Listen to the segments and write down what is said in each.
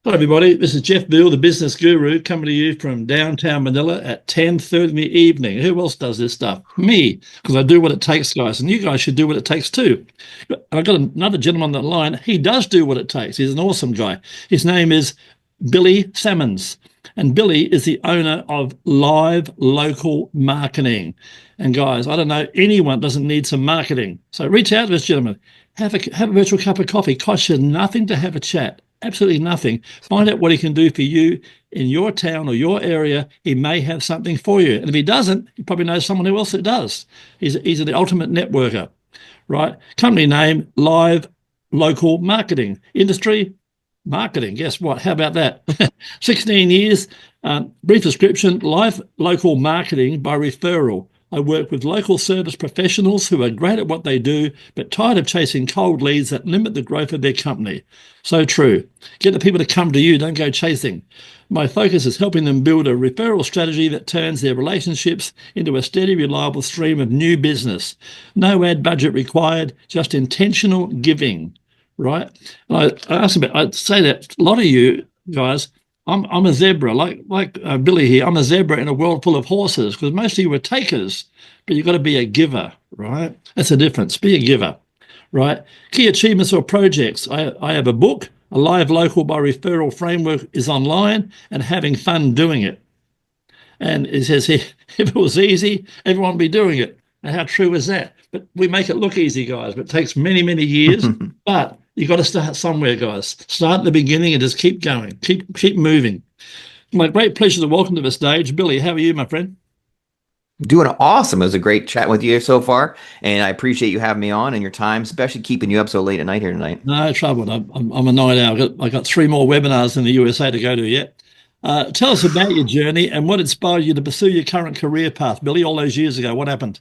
Hi everybody, this is Jeff Veale, the business guru, coming to you from downtown Manila at 10:30 in the evening. Who else does this stuff? Me, because I do what it takes, guys, and you guys should do what it takes too. I've got another gentleman on the line. He does do what it takes. He's an awesome guy. His name is Billy Sammons, and Billy is the owner of Live Local Marketing. And guys, I don't know anyone doesn't need some marketing. So reach out to this gentleman. Have a virtual cup of coffee. Costs you nothing to have a chat. Absolutely nothing. Find out what he can do for you in your town or your area. He may have something for you. And if he doesn't, you probably know someone who else that does. He's the ultimate networker, right? Company name, Live Local Marketing. Industry, marketing. Guess what? How about that? 16 years. Brief description, Live Local Marketing by referral. I work with local service professionals who are great at what they do, but tired of chasing cold leads that limit the growth of their company. So true. Get the people to come to you, don't go chasing. My focus is helping them build a referral strategy that turns their relationships into a steady, reliable stream of new business. No ad budget required, just intentional giving, right? And I'd say that a lot of you guys, I'm a zebra, like Billy here. I'm a zebra in a world full of horses, because most of you are takers, but you've got to be a giver, right? That's the difference. Be a giver, right? Key achievements or projects. I have a book, a Live Local by Referral Framework is online, and having fun doing it. And it says here, if it was easy, everyone would be doing it. And how true is that? But we make it look easy, guys, but it takes many, many years. But you've got to start somewhere, guys. Start at the beginning and just keep going. Keep moving. My great pleasure to welcome to the stage, Billy. How are you, my friend? Doing awesome. It was a great chat with you so far, and I appreciate you having me on and your time, especially keeping you up so late at night here tonight. No trouble. I'm a night owl. I got 3 more webinars in the USA to go to yet. Tell us about your journey and what inspired you to pursue your current career path, Billy, all those years ago. What happened?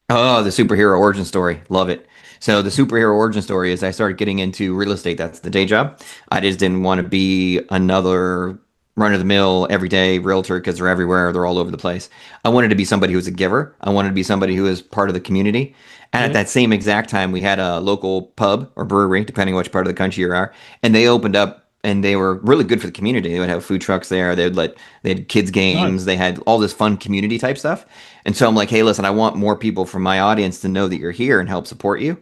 Oh, the superhero origin story. Love it. So the superhero origin story is I started getting into real estate. That's the day job. I just didn't want to be another run-of-the-mill everyday realtor because they're everywhere. They're all over the place. I wanted to be somebody who was a giver. I wanted to be somebody who was part of the community. And at Yeah. that same exact time, we had a local pub or brewery, depending on which part of the country you are, and they opened up and they were really good for the community. They would have food trucks there. They had kids No. games. They had all this fun community type stuff. And so I'm like, hey, listen, I want more people from my audience to know that you're here and help support you.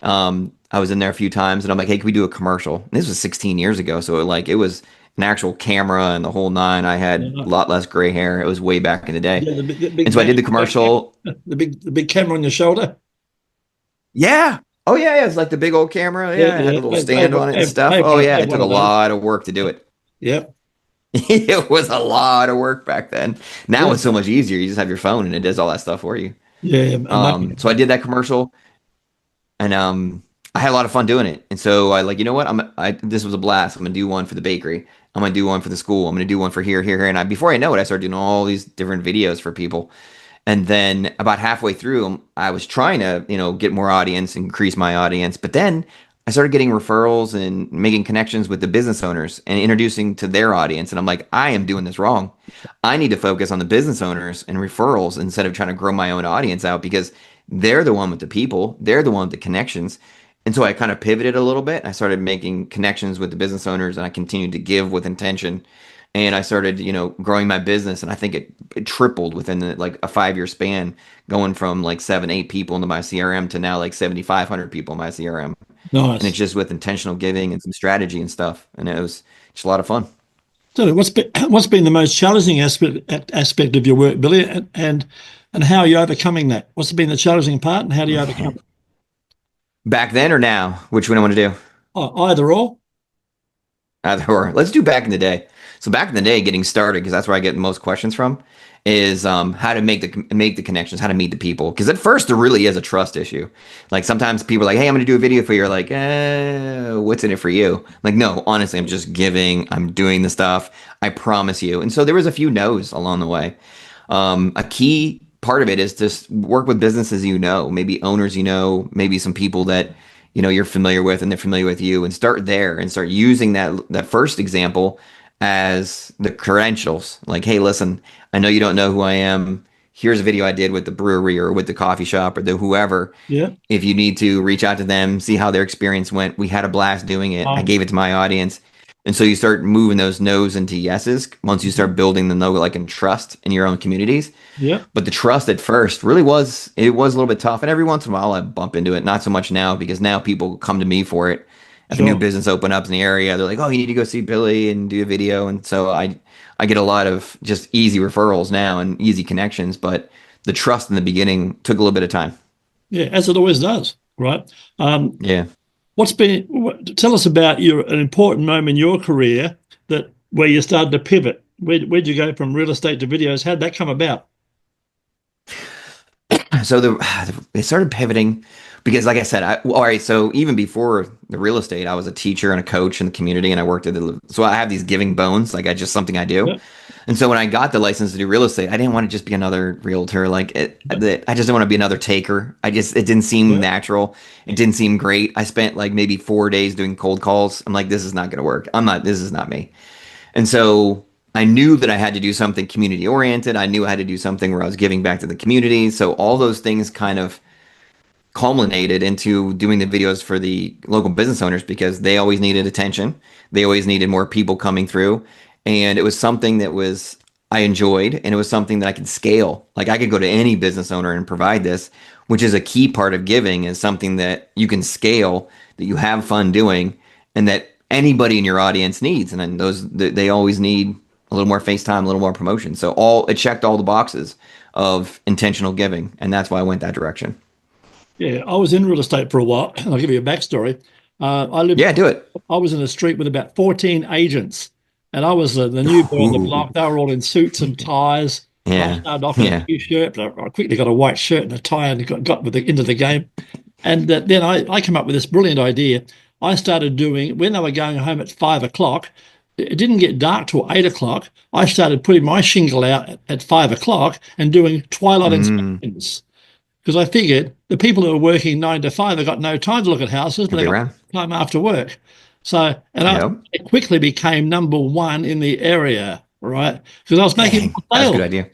I was in there a few times and I'm like, hey, can we do a commercial? And this was 16 years ago. So it was an actual camera and the whole nine. I Yeah, had a no. lot less gray hair. It was way back in the day. Yeah, the And big so I did the camera, commercial. the big camera on your shoulder. Yeah. Oh yeah, yeah. It's like the big old camera. Yeah, Yeah, it had yeah. a little stand on it and stuff. Oh I yeah, had it one took a of those. lot of work to do it. Yep. It was a lot of work back then. Now Yeah. it's so much easier. You just have your phone and it does all that stuff for you. Yeah. Amazing. So I did that commercial and I had a lot of fun doing it. And so I like, you know what? This was a blast. I'm gonna do one for the bakery. I'm gonna do one for the school. I'm gonna do one for here, here, here. And before I know it, I started doing all these different videos for people. And then about halfway through, I was trying to, get more audience, increase my audience. But then I started getting referrals and making connections with the business owners and introducing to their audience. And I'm like, I am doing this wrong. I need to focus on the business owners and referrals instead of trying to grow my own audience out because they're the one with the people. They're the one with the connections. And so I kind of pivoted a little bit. I started making connections with the business owners and I continued to give with intention. And I started, growing my business, and I think it tripled within like a 5-year span, going from like 7, 8 people into my CRM to now like 7,500 people in my CRM. And it's Nice. just with intentional giving and some strategy and stuff, and it was just a lot of fun. So what's been the most challenging aspect of your work, Billy, and how are you overcoming that? What's been the challenging part, and how do you overcome it? Back then or now, which one I want to do? Oh, either or. Either or. Let's do back in the day. So back in the day, getting started, because that's where I get most questions from, is how to make the connections, how to meet the people. Because at first there really is a trust issue. Like sometimes people are like, "Hey, I'm going to do a video for you." You're like, what's in it for you? Like, no, honestly, I'm just giving. I'm doing the stuff. I promise you. And so there was a few no's along the way. A key part of it is to work with businesses maybe owners maybe some people that you're familiar with and they're familiar with you, and start there and start using that first example as the credentials. Like, hey, listen, I know you don't know who I am. Here's a video I did with the brewery or with the coffee shop or the whoever. Yeah. If you need to reach out to them, see how their experience went. We had a blast doing it. I Oh, gave it to my audience. And so you start moving those no's into yeses once you start building the know, like, and trust in your own communities. Yeah. But the trust at first really was, it was a little bit tough. And every once in a while I bump into it. Not so much now, because now people come to me for it. If a new Sure. business open up in the area, they're like, oh, you need to go see Billy and do a video. And so I get a lot of just easy referrals now and easy connections. But the trust in the beginning took a little bit of time. Yeah, as it always does, right? Yeah. Tell us about an important moment in your career where you started to pivot. Where'd you go from real estate to videos? How'd that come about? So they started pivoting because, like I said, all right. So even before the real estate, I was a teacher and a coach in the community, and I worked so I have these giving bones, like just something I do. Yeah. And so when I got the license to do real estate, I didn't want to just be another realtor. Like I just didn't want to be another taker. It didn't seem natural. It didn't seem great. I spent like maybe 4 days doing cold calls. I'm like, this is not going to work. This is not me. And so I knew that I had to do something community oriented. I knew I had to do something where I was giving back to the community. So all those things kind of culminated into doing the videos for the local business owners, because they always needed attention. They always needed more people coming through. And it was something that I enjoyed, and it was something that I could scale. Like I could go to any business owner and provide this, which is a key part of giving, is something that you can scale, that you have fun doing, and that anybody in your audience needs. And then they always need a little more FaceTime, a little more promotion. So it checked all the boxes of intentional giving. And that's why I went that direction. Yeah, I was in real estate for a while. I'll give you a backstory. Do it. I was in a street with about 14 agents, and I was the new boy on the block. They were all in suits and ties. Yeah. I started off in a t-shirt, but I quickly got a white shirt and a tie and got into the game. And then I came up with this brilliant idea. I started doing, when they were going home at 5 o'clock, it didn't get dark till 8 o'clock. I started putting my shingle out at 5 o'clock and doing twilight inspections. Because I figured the people who are working 9 to 5 have got no time to look at houses, but they got time after work. So, I quickly became number one in the area, right? Because I was making sales. That's a good idea.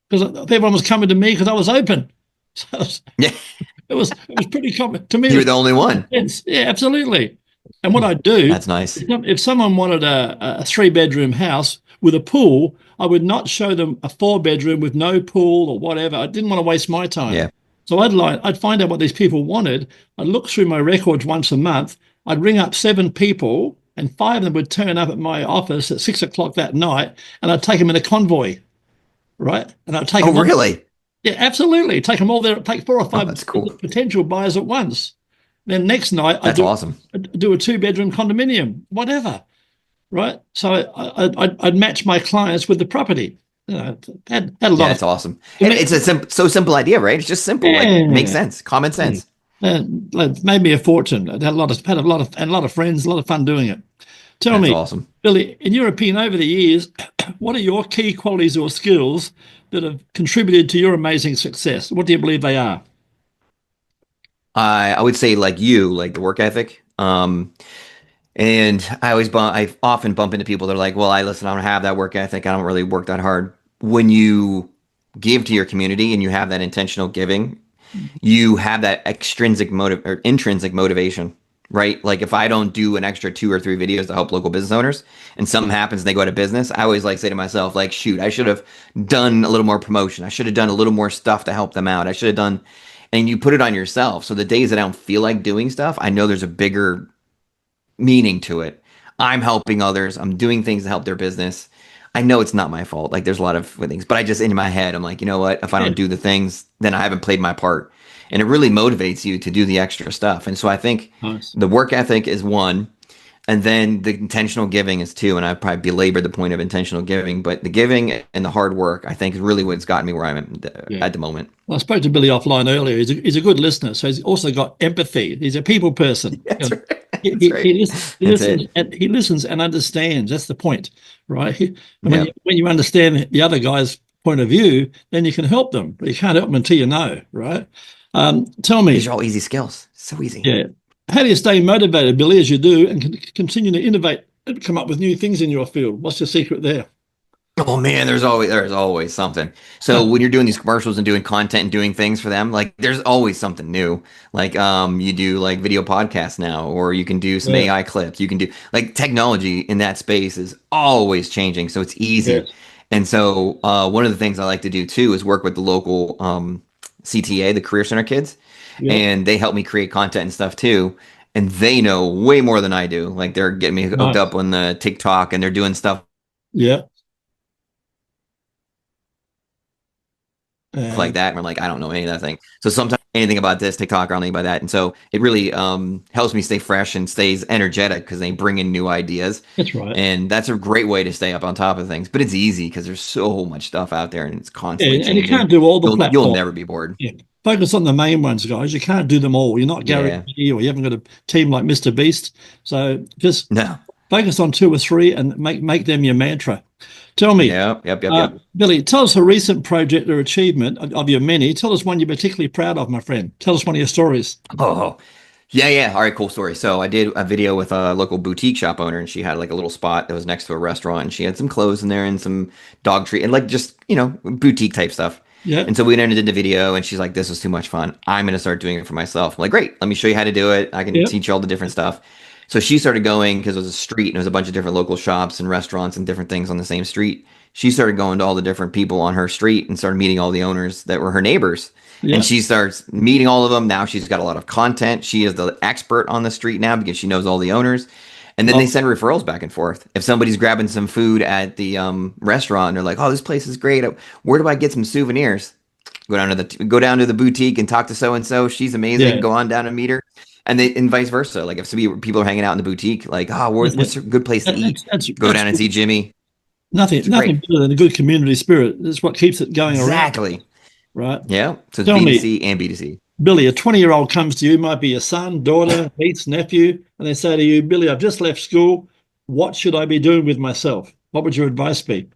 Because everyone was coming to me because I was open. So it was pretty common to me. You were the only one. Yeah, absolutely. And what I do, that's nice. If someone wanted a 3-bedroom house with a pool, I would not show them a 4-bedroom with no pool or whatever. I didn't want to waste my time. Yeah. So I'd find out what these people wanted. I'd look through my records once a month. I'd ring up 7 people, and 5 of them would turn up at my office at 6 o'clock that night, and I'd take them in a convoy, right? And I'd take them. Oh, really? Yeah, absolutely. Take them all there. Take 4 or 5 that's cool. potential buyers at once. Then next night, That's awesome. I'd do a 2-bedroom condominium, whatever, right? So I'd match my clients with the property. Had a lot. Yeah, that's awesome. And it's a so simple idea, right? It's just simple. Yeah. Like, makes sense. Common sense. It made me a fortune. I had a lot of friends, a lot of fun doing it. Tell me, awesome. Billy, in your opinion, over the years, what are your key qualities or skills that have contributed to your amazing success? What do you believe they are? I would say like the work ethic. And I often bump into people that are like, well, I don't have that work ethic. I don't really work that hard. When you give to your community and you have that intentional giving, you have that intrinsic motivation, right? Like if I don't do an extra 2 or 3 videos to help local business owners and something happens and they go out of business, I always say to myself, like, shoot, I should have done a little more promotion. I should have done a little more stuff to help them out. I should have done, and you put it on yourself. So the days that I don't feel like doing stuff, I know there's a bigger meaning to it. I'm helping others. I'm doing things to help their business. I know it's not my fault. Like there's a lot of things, but I just, in my head, I'm like, you know what? If I don't do the things, then I haven't played my part. And it really motivates you to do the extra stuff. And so I think the work ethic is one, and then the intentional giving is 2. And I probably belabored the point of intentional giving, but the giving and the hard work, I think, is really what's gotten me where I'm at the moment. Well, I spoke to Billy offline earlier. He's a good listener, so he's also got empathy. He's a people person. That's right. He listens and understands. That's the point, right? When you understand the other guy's point of view, then you can help them. But you can't help them until you know, right? Tell me. These are all easy skills. So easy. Yeah. How do you stay motivated, Billy, as you do, and continue to innovate and come up with new things in your field? What's your secret there? Oh man, there's always something. So Huh. when you're doing these commercials and doing content and doing things for them, like there's always something new. Like you do like video podcasts now, or you can do some Yeah. AI clips. You can do like technology in that space is always changing, so it's easy. Yes. And so one of the things I like to do too is work with the local CTA, the Career Center kids, Yeah. and they help me create content and stuff too. And they know way more than I do. Like they're getting me hooked Nice. up on the TikTok, and they're doing stuff Yeah. like And that. And I'm like, I don't know any of that thing. So sometimes anything about this TikTok or anything about that. And so it really helps me stay fresh and stays energetic because they bring in new ideas. that's right. And that's a great way to stay up on top of things. But it's easy because there's so much stuff out there and it's constantly Yeah. And you changing. can't do all the You'll platforms. never be bored. Yeah. Focus on the main ones, guys. You can't do them all. You're not Gary Yeah. Vee, or you haven't got a team like Mr. Beast. So just No. focus on two or three and make them your mantra. Tell me, Yep. Yep. Yep. Yep. Billy, tell us a recent project or achievement of your many. Tell us one you're particularly proud of, my friend. Tell us one of your stories. Oh, yeah, yeah. All right, cool story. So I did a video with a local boutique shop owner, and she had like a little spot that was next to a restaurant, and she had some clothes in there and some dog treat and like just boutique type stuff. Yeah. And so we went in and did the video, and she's like, "This was too much fun. I'm gonna start doing it for myself." I'm like, "Great, let me show you how to do it. I can Yeah. teach you all the different stuff." So she started going because it was a street and it was a bunch of different local shops and restaurants and different things on the same street. She started going to all the different people on her street and started meeting all the owners that were her neighbors. And Yeah. she starts meeting all of them. Now she's got a lot of content. She is the expert on the street now because she knows all the owners. And then they Oh, send referrals back and forth. If somebody's grabbing some food at the restaurant, and they're like, "Oh, this place is great. Where do I get some souvenirs?" Go down to the boutique and talk to so and so. She's amazing. yeah. Go on down and meet her, and vice versa. Like if people are hanging out in the boutique, like, "Oh, That's what's it. a good place to eat?" That's Go down and see Jimmy. nothing It's great. nothing better than a good community spirit. That's what keeps it going around, Exactly. right? Yeah. So it's Tell me, B2C and B2C. Billy, a 20-year-old comes to you, might be your son, daughter, niece, nephew, and they say to you, Billy, I've just left school. What should I be doing with myself? What would your advice be?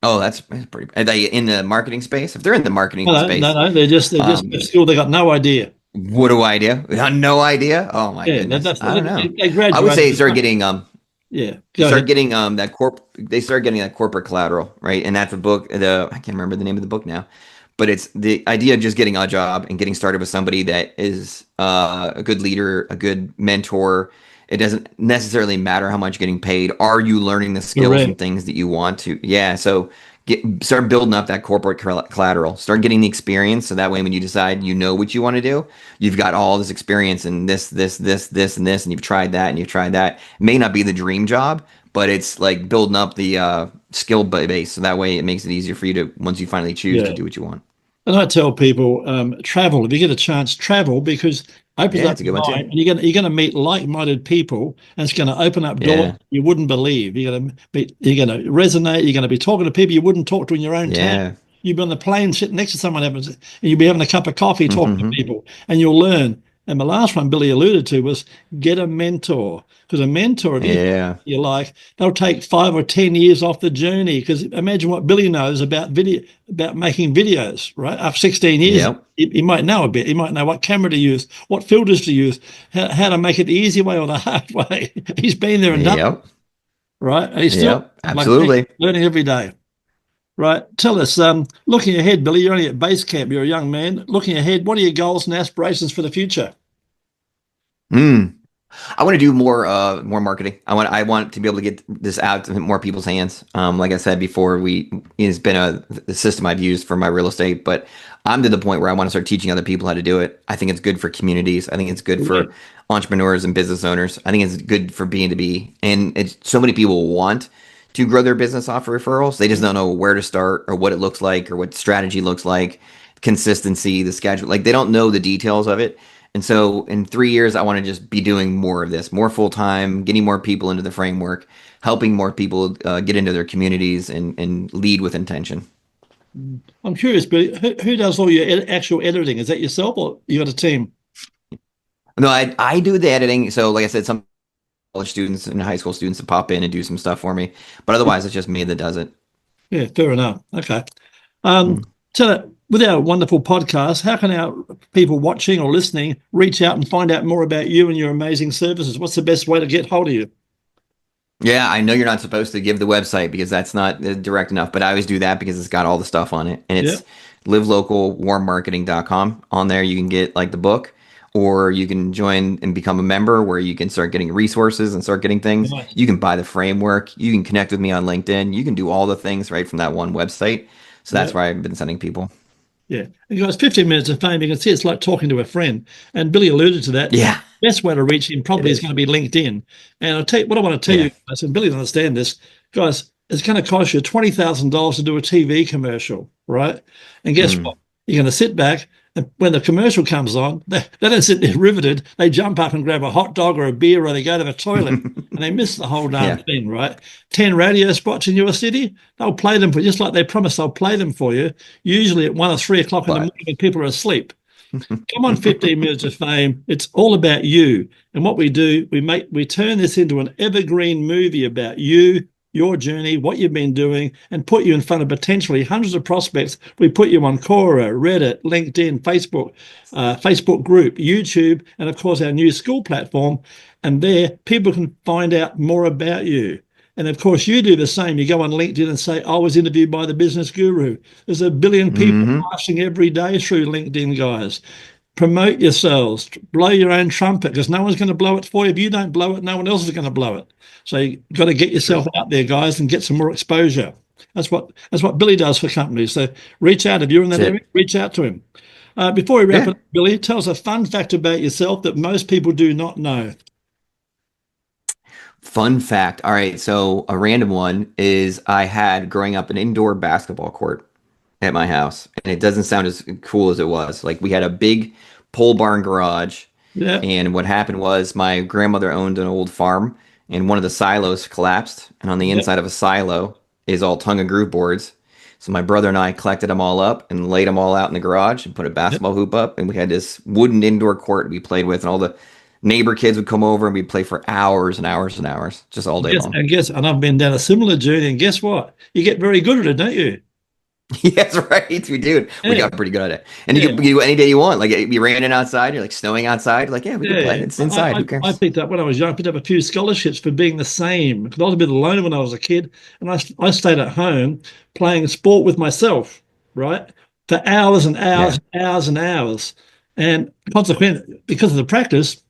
Oh, that's pretty. Are they in the marketing space? If they're in the No, marketing no, no, space, no. They're just left um, school. They got no idea. what do I do? No idea. Oh my Yeah, goodness. that's I don't know. they I would say graduated. Yeah, go start ahead. getting they start getting that corporate collateral, right? And that's a book. I can't remember the name of the book now, but it's the idea of just getting a job and getting started with somebody that is a good leader, a good mentor. It doesn't necessarily matter how much you're getting paid. Are you learning the skills and Correct. things that you want to? Yeah. So start building up that corporate collateral. Start getting the experience, so that way when you decide you know what you want to do, you've got all this experience in this, and this, and you've tried that and you've tried that. It may not be the dream job, but it's like building up the skill base, so that way it makes it easier for you to once you finally choose to Yeah. do what you want. And I tell people, travel. If you get a chance, travel because it opens Yeah, up it's a good your one too. mind, and you're gonna meet like-minded people, and it's going to open up doors Yeah, you wouldn't believe. You're going to resonate. You're going to be talking to people you wouldn't talk to in your own town. yeah, You'll be on the plane sitting next to someone, and you'll be having a cup of coffee talking to hmm, people, and you'll learn. And the last one Billy alluded to was get a mentor, because a mentor, if yeah, you like, they'll take 5 or 10 years off the journey. Because imagine what Billy knows about about making videos, right? After 16 years, yep, he might know a bit. He might know what camera to use, what filters to use, how to make it the easy way or the hard way. He's been there and done it, yep, right? And he's still yep, like me, absolutely. learning every day. Right. Tell us, looking ahead, Billy, you're only at base camp. You're a young man. Looking ahead, what are your goals and aspirations for the future? Hmm. I want to do more marketing. I want to be able to get this out to more people's hands. Like I said before, it's been the system I've used for my real estate, but I'm to the point where I want to start teaching other people how to do it. I think it's good for communities. I think it's good Yeah. for entrepreneurs and business owners. I think it's good for B2B, and it's so many people want to grow their business off of referrals. They just don't know where to start or what it looks like or what strategy looks like, consistency, the schedule. Like they don't know the details of it. And so in 3 years, I want to just be doing more of this, more full time, getting more people into the framework, helping more people get into their communities and lead with intention. I'm curious, Billy, who does all your actual editing? Is that yourself or you got a team? No, I do the editing. So like I said, some college students and high school students to pop in and do some stuff for me. But otherwise, it's just me that does it. Yeah, fair enough. Okay. Um, Mm. so with our wonderful podcast, how can our people watching or listening reach out and find out more about you and your amazing services? What's the best way to get hold of you? Yeah, I know you're not supposed to give the website because that's not direct enough, but I always do that because it's got all the stuff on it. And Yeah. it's livelocalwarmmarketing.com. On there, you can get like the book, or you can join and become a member where you can start getting resources and start getting things. Nice. You can buy the framework. You can connect with me on LinkedIn. You can do all the things right from that one website. So Yeah. that's where I've been sending people. Yeah. And guys, 15 minutes of fame, you can see it's like talking to a friend. And Billy alluded to that. Yeah, Best way to reach him it probably is is. going to be LinkedIn. And I'll tell you what I want to tell Yeah. you guys, and Billy will understand this, guys, it's going to cost you $20,000 to do a TV commercial, right? And guess Mm. what? You're going to sit back, and when the commercial comes on, they don't sit there riveted. They jump up and grab a hot dog or a beer, or they go to the toilet, and they miss the whole darn Yeah. thing, right? 10 radio spots in your city, they'll play them for just like they promised, they'll play them for you, usually at 1 or 3 o'clock in the But morning when people are asleep. Come on, 15 minutes of fame. It's all about you. And what we do, we turn this into an evergreen movie about you, your journey, what you've been doing, and put you in front of potentially hundreds of prospects. We put you on Quora, Reddit, LinkedIn, Facebook, Facebook group, YouTube, and of course our new school platform. And there, people can find out more about you. And of course, you do the same. You go on LinkedIn and say, I was interviewed by the business guru. There's a billion people hmm passing every day through LinkedIn, guys. Promote yourselves, blow your own trumpet, because no one's going to blow it for you. If you don't blow it, no one else is going to blow it. So you've got to get yourself out there, guys, and get some more exposure. That's what Billy does for companies. So reach out. If you're in that That's area, it. reach out to him. Before we wrap Yeah. it up, Billy, tell us a fun fact about yourself that most people do not know. Fun fact. All right. So a random one is I had growing up an indoor basketball court at my house, and it doesn't sound as cool as it was. Like we had a big pole barn garage, Yeah, and what happened was my grandmother owned an old farm, and one of the silos collapsed, and on the yeah, inside of a silo is all tongue and groove boards. So my brother and I collected them all up and laid them all out in the garage and put a yeah. basketball hoop up, and we had this wooden indoor court we played with, and all the neighbor kids would come over and we'd play for hours and hours and hours, just all day long. And I've been down a similar journey. And guess what? You get very good at it, don't you? Yes, right. We do. We Yeah, got pretty good at it. And you yeah. can you any day you want. Like you ran in outside, you're like snowing outside. Like, yeah, we can play. Yeah, It's inside. Who I cares? picked up when I was young. I picked up a few scholarships for being the same because I was a bit alone when I was a kid, and I stayed at home playing sport with myself, right, for hours and Yeah. hours and hours and hours, and consequently, because of the practice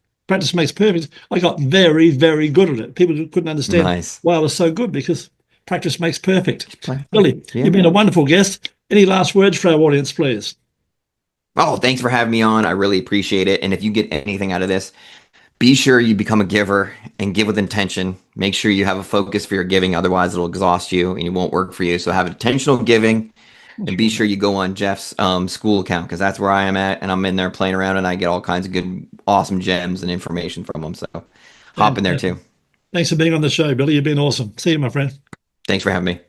makes perfect. I got very, very good at it. People couldn't understand Nice. why I was so good because practice makes perfect. Play. Billy, Yeah, you've been a man. wonderful guest. Any last words for our audience, please? Oh, thanks for having me on. I really appreciate it. And if you get anything out of this, be sure you become a giver and give with intention. Make sure you have a focus for your giving. Otherwise, it'll exhaust you and it won't work for you. So have intentional giving. And be sure you go on Jeff's school account because that's where I am at, and I'm in there playing around, and I get all kinds of good, awesome gems and information from them. So hop in there Fantastic. too. Thanks for being on the show, Billy. You've been awesome. See you, my friend. Thanks for having me.